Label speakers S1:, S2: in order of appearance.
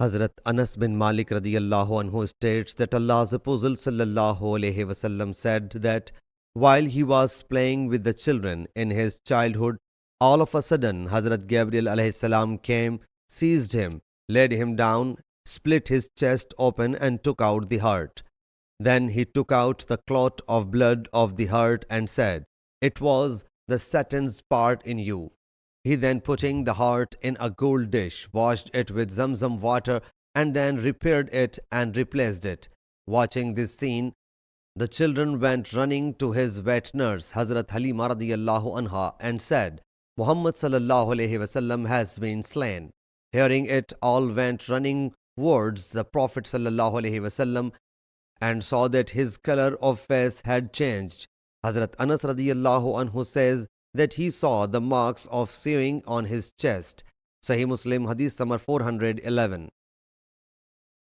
S1: Hazrat Anas bin Malik radiyallahu anhu states that Allah's Apostle sallallahu alaihi wasallam said that while he was playing with the children in his childhood, all of a sudden Hazrat Gabriel alayhi salam came, seized him, laid him down, split his chest open and took out the heart. Then he took out the clot of blood of the heart and said, "It was the Satan's part in you." He then putting the heart in a gold dish, washed it with Zamzam water and then repaired it and replaced it. Watching this scene, the children went running to his wet nurse, Hazrat Halima radiyallahu anha, and said, "Muhammad sallallahu alaihi wasallam has been slain." Hearing it, all went running towards the Prophet sallallahu alaihi wasallam and saw that his color of face had changed. Hazrat Anas radiyallahu anhu says that he saw the marks of sewing on his chest. Sahih Muslim Hadees number 411.